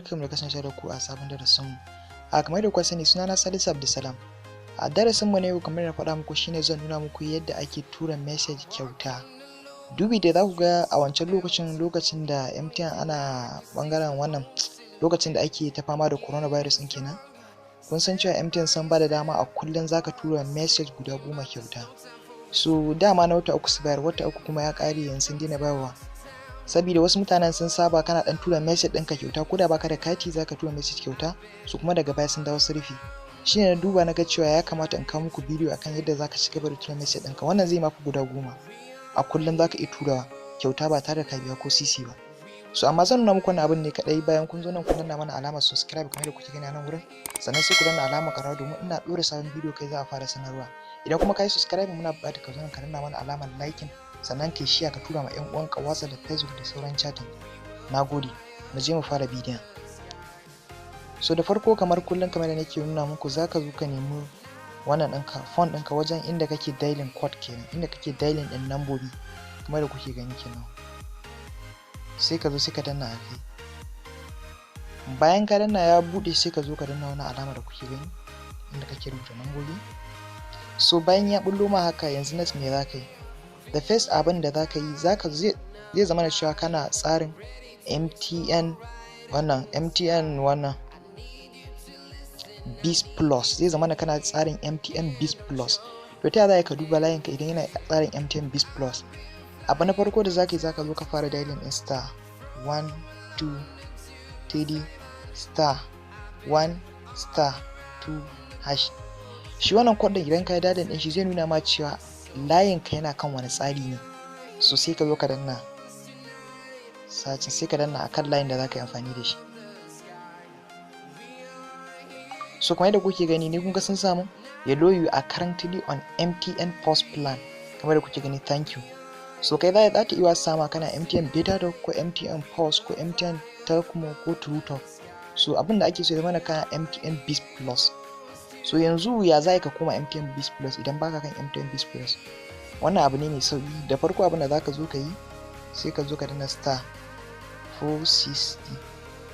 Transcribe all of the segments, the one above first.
barkanmu da kasance da ku a sabon darasin mu. A kamar da kuka sani sunana Salisu Abdulsalam. A darasin mu na yau kamar na faɗa muku shine zan nuna muku yadda ake tura message kyauta. Dubi da za ku ga a wancan lokacin da MTN ana bangaren wannan lokacin da ake ta fama da coronavirus ɗin kenan. Kun san cewa MTN sun ba da dama a kullum zaka tura message guda 10 kyauta. So dama na wata uku su bayar, wata uku kuma ya ƙare yanzu sun daina bayarwa. Saboda wasu mutanen sun saba kana dan tura message ɗinka kyauta ko da baka da kati zaka tura message kyauta, su kuma daga baya sun dawo su rufe. Shine na duba na ga cewa ya kamata in kawo muku bidiyo akan yadda zaka ci gaba da tura message ɗinka. Wannan zai mafi guda 10 a kullum zaka iya turawa kyauta ba tare da ka biya ko sisi ba. So amma zan nuna muku wannan abin ne kadai bayan kun zo nan kun danna mana alamar subscribe kamar da kuke gani a nan wurin, sannan sai ku danna alamar ƙararrawa domin ina ɗora sabon bidiyo kai za a fara sanarwa. Idan kuma ka yi subscribe muna buƙatar ka zo nan ka danna mana alamar liking, sannan kai share ka tura ma 'yan uwanka WhatsApp da Facebook da sauran chatting. Nagode, mu je mu fara bidiyon. So da farko kamar kullum kamar da nake nuna muku zaka zo ka nemi wannan ɗinka phone ɗinka wajen inda kake dialing code kenan, inda kake dialing ɗin nambobi kamar da kuke gani kenan. Sai ka zo sai ka danna a kai. Bayan ka danna ya buɗe sai ka zo ka danna wani alama da kuke gani inda kake rubuta nambobi. So bayan ya bullo ma haka yanzu next me zaka yi? The first abin da zaka yi zai zama da cewa kana tsarin MTN Biz Plus, zai zama da kana tsarin MTN Biz Plus. To ta yaya ka duba layinka idan yana tsarin MTN Biz Plus? Abu na farko da zaka yi zaka zo ka fara dialing din star 1 2 3 star 1 star 2 hash. Shi wannan code din idan ka yi dialing din shi zai nuna ma cewa layinka yana kan wani tsari ne. So sai ka zo ka danna search, sai ka danna akan layin da zaka yi amfani da shi. So kamar yadda kuke gani ne kun ga sun samu yellow you are currently on MTN Post Plan kamar da kuke gani, thank you. So kai za ta iya sama kana MTN Beta Talk ko MTN Post ko MTN Telkom ko Tura. So abin da ake so ya zama kana MTN Biz Plus. So yanzu ya za ka koma MTN Biz Plus idan baka kan MTN Biz Plus? Wannan abu ne mai sauki. Da farko abin da zaka zo ka yi sai ka zo ka danna star 460,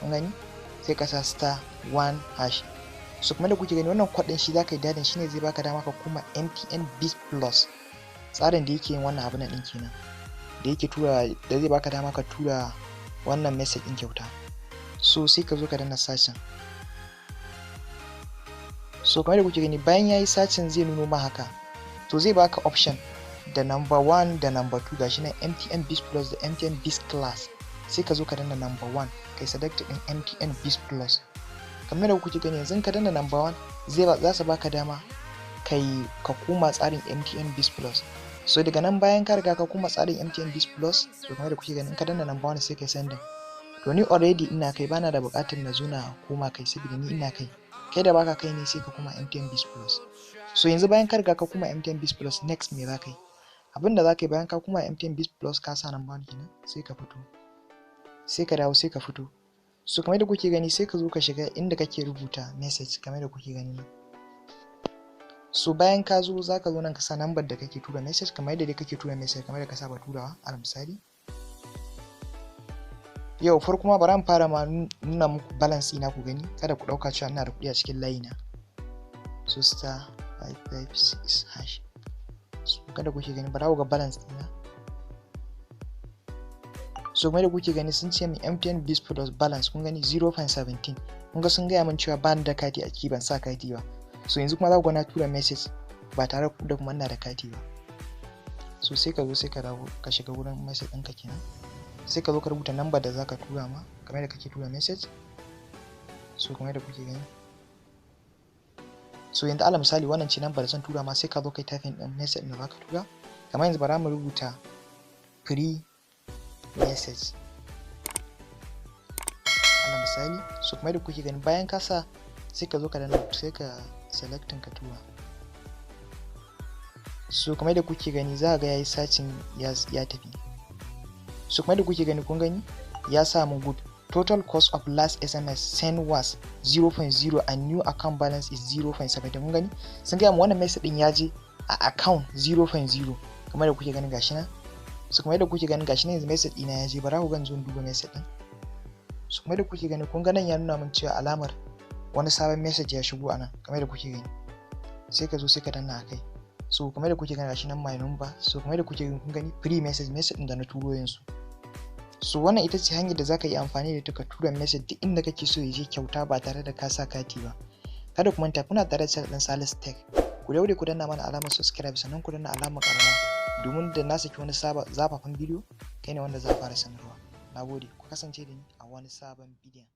kun gani, sai ka sa star 1 hash. So kuma da kuke gani wannan code din shi zaka yi dadin shine zai baka dama ka koma MTN Biz Plus. Tsarin da yake yin wannan abin din kenan, da yake tura, da zai baka dama ka tura wannan message din kyauta. So sai ka zo ka danna search. So kamar da kuke gani bayan yayi searching zai nuno ma haka, to zai baka option da number 1 da number 2 gashi na MTN Biz Plus da MTN Biz Class. Sai ka zo ka danna number 1 kai select din MTN Biz Plus. Kamar da kuke gani yanzu ka danna number 1 za su baka dama ka koma tsarin MTN Biz Plus. So daga nan bayan ka riga ka koma tsarin MTN Biz Plus, so kamar da kuke gani ka danna number 1 sai kai sending. To ni already ina kai, bana da buƙatar na zo na koma kai saboda ni ina kai. Kai da baka kai ne sai ka koma MTN Biz Plus. So yanzu bayan ka riga ka koma MTN Biz Plus, next me za ka yi? Abin da za ka yi bayan ka koma MTN Biz Plus ka sa number 1 kenan, sai ka fito, sai ka dawo sai ka fito. So kamar da kuke gani sai ka zo ka shiga inda kake rubuta message kamar da kuke gani. So bayan ka zo za ka zo nan ka sa number da kake tura message kamar yadda kake tura message kamar da ka saba turawa. Alal misali yau farko ma bari an fara ma nuna muku balance ina ku gani, kada ku dauka cewa ina da kuɗi a cikin layi na. So star 556 hash. So kada kuke gani bara ku ga balance ina. So kamar da kuke gani sun ce min MTN Biz Plus balance, kun gani 0.17. kun ga sun gaya min cewa ba ni da kati a ciki, ban sa kati ba. So yanzu kuma za ku na tura message ba tare da kuma ina da kati ba. So sai ka zo sai ka dawo ka shiga wurin message ɗinka kenan, sai ka zo ka rubuta number da zaka tura ma kamar da kake tura message. So kamar da kuke gani, so yanzu alal misali wannan ce number da zan tura ma, sai ka zo kai typing din message da zaka tura. Kamar yanzu bara mu rubuta free message alal misali. So kamar da kuke gani bayan ka sa sai ka zo ka danna, sai ka selecting ka tura. So kamar da kuke gani za ga yayi searching ya tafi. So kamar da kuke gani kun gani ya samu good. Total cost of last SMS sent was 0.0 and new account balance is 0.7. Kun gani sun gaya mu wannan message din ya je a account 0.0 kamar da kuke gani gashi na. So kamar da kuke gani gashi na yanzu message ɗina ya je, bara ku ga zo duba message din. So kamar da kuke gani, kun ga nan ya nuna min cewa alamar wani sabon message ya shigo a nan kamar da kuke gani. Sai ka zo sai ka danna akai. So kamar da kuke gani gashi nan my number. So kamar da kuke gani, kun gani free message ɗin da na turo yanzu. So wannan ita ce hanyar da za ka yi amfani da ita ka tura message duk inda kake so ya je kyauta ba tare da ka sa kati ba. Kada ku manta kuna tare da channel ɗin Salisu Tech. Ku daure ku danna mana alamar subscribe sannan ku danna alamar ƙararrawa domin da na saki wani zafafan bidiyo kai ne wanda za a fara sanarwa. Na gode, ku kasance da ni a wani sabon bidiyon.